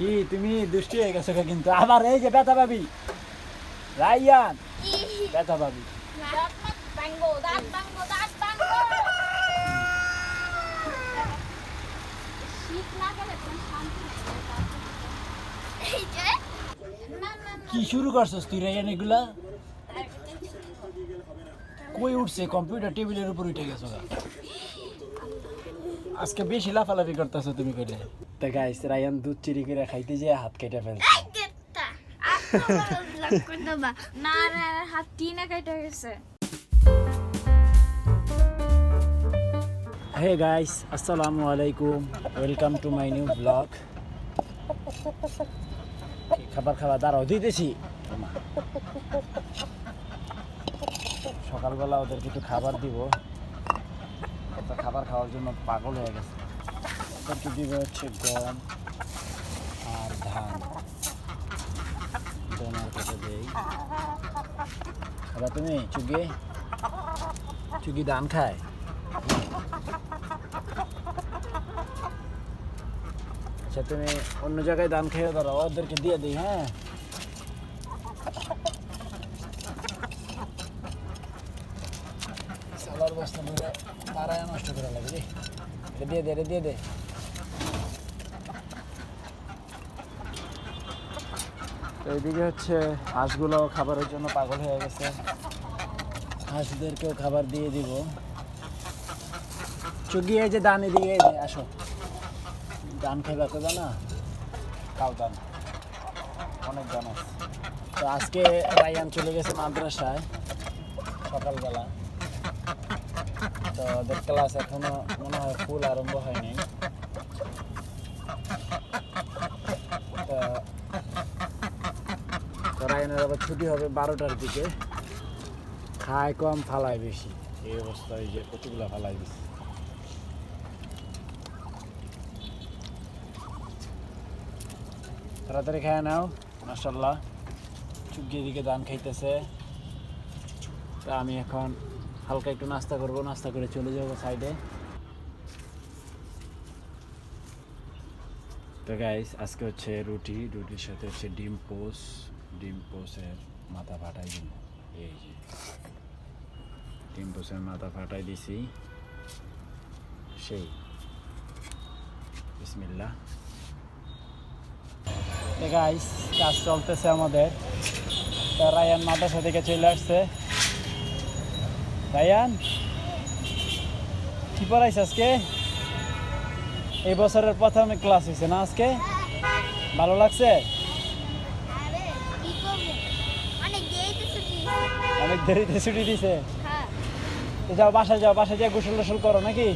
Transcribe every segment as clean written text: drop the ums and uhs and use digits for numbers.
কি তুমি দুষ্টি হয়ে গেছো কিন্তু আবার এই যে ব্যথা পাবি রায়ান ব্যথা পাবি কি শুরু করছস তুই রায়ান এগুলা কই উঠছে কম্পিউটার টেবিলের উপর উঠে গেছো আজকে বেশি লাফালাফি করতেছো তুমি করে তো গাইস রায়ান দুধ চিরি করে খাইতে যেয়ে হাত কেটে ফেলছে না হাত টিনে কেটে গেছে। হে গাইস আসসালামু আলাইকুম welcome to my new blog খাবার খাওয়া দাঁড়াও দিতেছি সকালবেলা ওদেরকে একটু খাবার দিব তো খাবার খাওয়ার জন্য পাগল হয়ে গেছে ওদেরকে দিব হচ্ছে গম আর ধান দোনার কেটে দেই খাবার তুমি চুগি ধান খায় আচ্ছা তুমি অন্য জায়গায় ধান খেয়ে ধরো ওদেরকে দিয়ে দিই হ্যাঁ সালার বস্তা ধরে তারায় নষ্ট করা লাগে রে দিয়ে দে তো এইদিকে হচ্ছে হাঁসগুলো খাবারের জন্য পাগল হয়ে গেছে হাঁসদেরকেও খাবার দিয়ে দিব চুগিয়ে যে দান এদিকে আসো ধান খাইবা তো জানা খাও ধান অনেক ধান আছে তো আজকে রায়ান চলে গেছে মাদ্রাসায় সকালবেলা তো ওদের ক্লাস এখনো মনে হয় ফুল আরম্ভ হয়নি তো রায়ানের আবার ছুটি হবে 12টার দিকে খায় কম ফালায় বেশি এই অবস্থায় যে কতগুলো ফালাই দিচ্ছে তাড়াতাড়ি খায় নাও মাশাআল্লাহ চুগিয়ে দিকে ধান খাইতেছে তা আমি এখন হালকা একটু নাস্তা করব নাস্তা করে চলে যাবো সাইডে তো গাইস আজকে হচ্ছে রুটির সাথে হচ্ছে ডিম পোসের মাথা ফাটাই দিব এই যে ডিম পোসের মাথা ফাটাই দিছি সেই বিসমিল্লাহ গাইস কাজ চলতেছে আমাদের তো রায়ান মাদ্রাসা থেকে চলে আসছে রায়ান কি পড়াইছে আজকে এই বছরের প্রথম ক্লাস হয়েছে না আজকে ভালো লাগছে অনেক দেরিতে ছুটি দিছে তো যাও বাসায় যা গোসল টোসল করো নাকি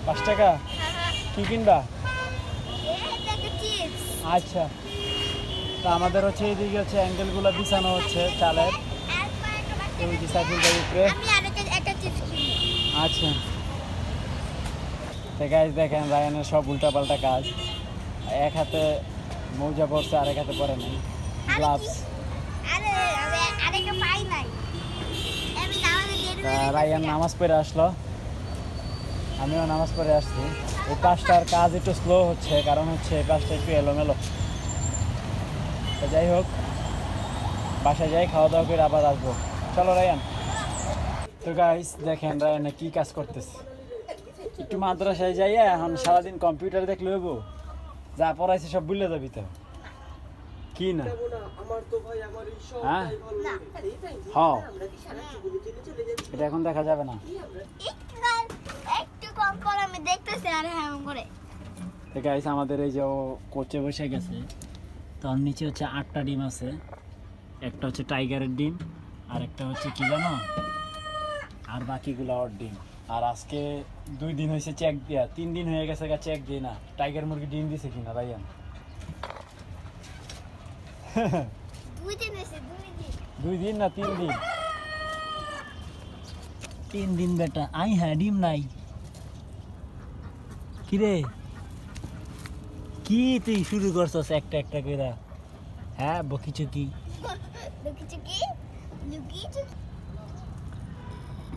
5 টাকা কি কিনবা আচ্ছা তো আমাদের হচ্ছে এইদিকে হচ্ছে অ্যাঙ্গেলগুলো বিছানো হচ্ছে চালের ওই যে সাইকেল উপরে আচ্ছা তো গাইস দেখেন রায়ানের সব উল্টাপাল্টা কাজ এক হাতে মৌজা পরছে আরেক হাতে পরে নাই গ্লাভস রায়ান নামাজ পড়ে আসলো আমিও নামাজ পড়ে আসছি এই পাশটার কাজ একটু স্লো হচ্ছে কারণ হচ্ছে এই পাশটা একটু এলোমেলো তো যাই হোক বাসায় যাই খাওয়া দাওয়া করে আবার আসবো চলো রায়ান তো গাইস দেখেন রায়ানে কি কাজ করতেছে একটু মাদ্রাসায় যাই এখন সারাদিন কম্পিউটার দেখলে হইব যা পড়াইছে সব ভুলে যাবি তো কি না হ্যাঁ হ্যাঁ এটা এখন দেখা যাবে না গাইস আমাদের এই যে কোচে বসে গেছে তার নিচে হচ্ছে 8টা ডিম আছে একটা হচ্ছে টাইগারের ডিম আর একটা হচ্ছে কি জানো আর বাকিগুলো ওর ডিম আর আজকে 2 দিন হয়েছে চেক দিয়া 3 দিন হয়ে গেছে চেক দিই না টাইগার মুরগি ডিম দিছে কিনা রায়ান 2 দিন না 3 দিন 3 দিন বেটা আই হ্যাঁ ডিম নাই কিরে কি তুই শুরু করছস একটা করে হ্যাঁ বকিচুকি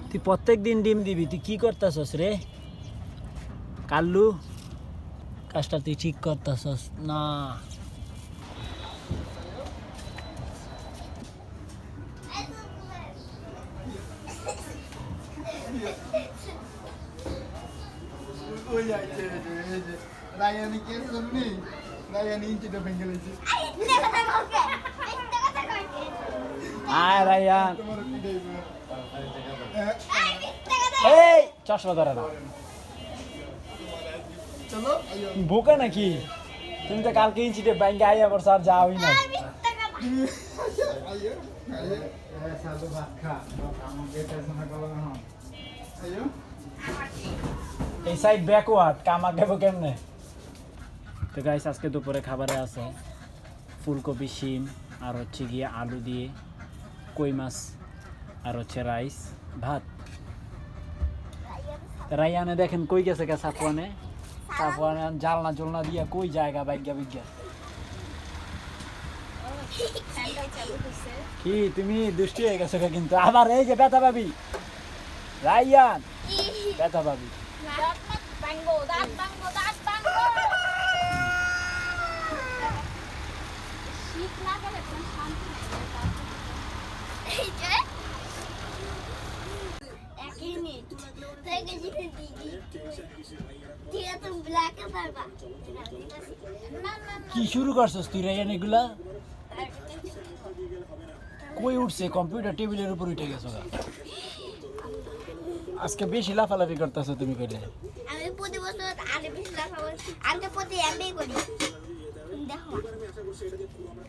তুই প্রত্যেক দিন ডিম দিবি তুই কি করতেছস রে কাল্লু কাজটা তুই ঠিক করতেছস না। আয় রায়ান, এই চশমা ধরে না, বোকা নাকি তুমি? তো কালকে ইঞ্চিতে ব্যাংকে আইয়া করছো আর যাওই না। এই সাইড ব্যাকওয়ার্ড, কামা খাবো কেমনে? তো গাইস আজকে দুপুরে খাবারে আছে ফুলকপি, শিম, আর হচ্ছে গিয়ে আলু দিয়ে কই মাছ, আর হচ্ছে রাইস, ভাত। রাইয়ানে দেখেন কই গেছে গা সাফওয়ানে, সাফওয়ানে জালনা জলনা দিয়া কই জায়গা বাইগা বিজ্ঞা। কি তুমি দুষ্টি হয়ে গেছো গা কিন্তু আবার? এই যে ব্যথা পাবি রাইয়ান, ব্যথা পাবি। কি শুরু করছস তুই রাইয়ান এগুলা? কই উঠছে? কম্পিউটার টেবিলের উপর উঠে গেছো গা। আজকে বেশি লাফালাফি করতেছো তুমি করে। আমি প্রতি বছর আরে বেশি লাফাবো, আমি প্রতি এমবি করি। দেখো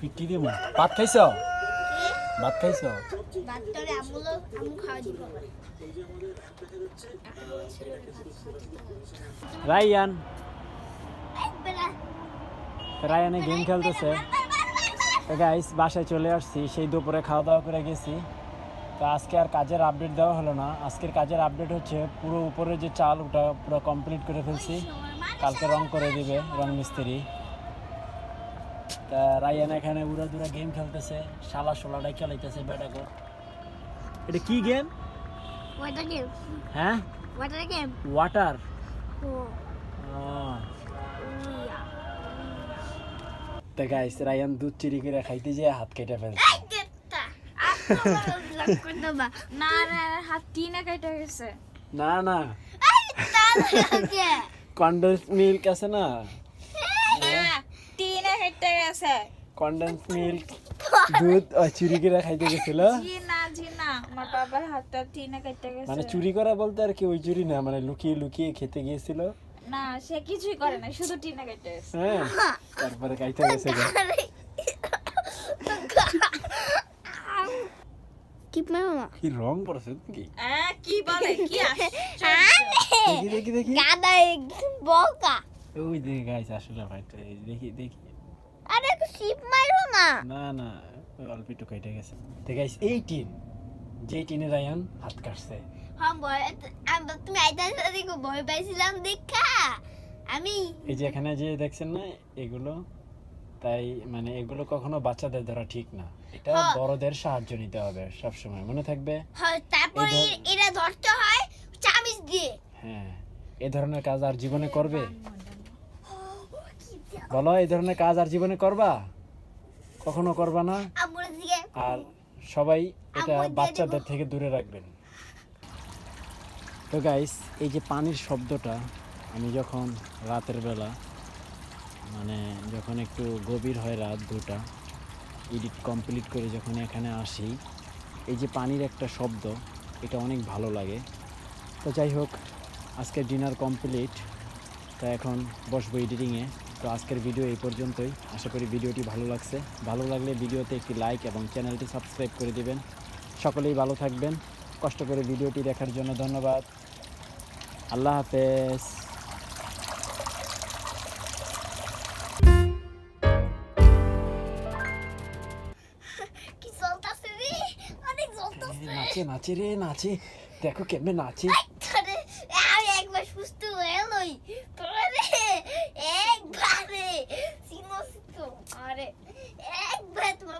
পিটি দিমু। ভাত খাইছো? ভাত খাইছো? বাচ্চারে আমু খাওয়া দিব। রাইয়ান, একবেলা রায়ানে গেম খেলতেছে। তো গাইস বাসায় চলে আসছি, সেই দুপুরে খাওয়া দাওয়া করে গেছি। তো আজকে আর কাজের আপডেট দেওয়া হলো না। আজকের কাজের আপডেট হচ্ছে পুরো উপরে যে চাল ওটা পুরো কমপ্লিট করে ফেলছি, কালকে রং করে দিবে রং মিস্ত্রি। তা রায়ান এখানে উড়া দুরা গেম খেলতেছে, শালা শোলাটাই খেলাইতেছে বেটাকে। এটা কি গেম? Water game. হ্যাঁ ওয়াটার গেম। ওয়াটার। ও তো গাইস রায়ান দুধ চুরি করে খাইতে যেয়ে হাত কেটে ফেলছে। না না হাত টিনে কেটে গেছে। না না, কন্ডেন্স মিল্ক আছে না, টিনে কেটে গেছে। কন্ডেন্স মিল্ক দুধ চুরি করে খাইতে গেছিল। জি না আমার বাবার হাতটা টিনে কেটে গেছে। মানে চুরি করা বলতে আর কি ওই চুরি না, মানে লুকিয়ে লুকিয়ে খেতে গিয়েছিল। না সে কিছুই করে না, শুধু টিনে কেটে গেছে। হ্যাঁ, তারপরে খাইতে গেছে। কি মামা কি রং পড়ছে কি? কি বলে কি দেখি দেখি দেখি। গাদা বকা। ওই দেখি গাইস আসলে ভাইটা দেখি দেখি। আরে শিপ মারো না। না না অল্প একটু কেটে গেছে। তো গাইস 18 যে 18 রায়ান হাত কাটছে। হ্যাঁ বয় তুমি আইতা দেখো ভয় পাইছিলাম দেখা আমি। এই যে এখানে যে দেখছেন না এগুলো, তাই মানে এগুলো কখনো বাচ্চাদের ধরা ঠিক না, এটা বড়দের সাহায্য নিতে হবে সব সময়, মনে থাকবে। হ্যাঁ তারপরে এরা ধরতে হয় চামিচ দিয়ে। হ্যাঁ, এই ধরনের কাজ আর জীবনে করবে? বলো, এই ধরনের কাজ আর জীবনে করবা? কখনো করবা না। আম্মুর দিকে আর সবাই এটা বাচ্চাদের থেকে দূরে রাখবেন। তো গাইস এই যে পানির শব্দটা, আমি যখন রাতের বেলা মানে যখন একটু গভীর হয় রাত 2টা এডিট কমপ্লিট করে যখন এখানে আসি, এই যে পানির একটা শব্দ, এটা অনেক ভালো লাগে। তো যাই হোক, আজকের ডিনার কমপ্লিট, তো এখন বসবো এডিটিংয়ে। তো আজকের ভিডিও এই পর্যন্তই। আশা করি ভিডিওটি ভালো লাগছে। ভালো লাগলে ভিডিওতে একটি লাইক এবং চ্যানেলটি সাবস্ক্রাইব করে দিবেন। সকলেই ভালো থাকবেন। কষ্ট করে ভিডিওটি দেখার জন্য ধন্যবাদ। আল্লাহ হাফেজ। কি চলতেছে রে, অনেক চলতেছে। নাচে নাচে রে নাচে, দেখো কেমনে নাচে।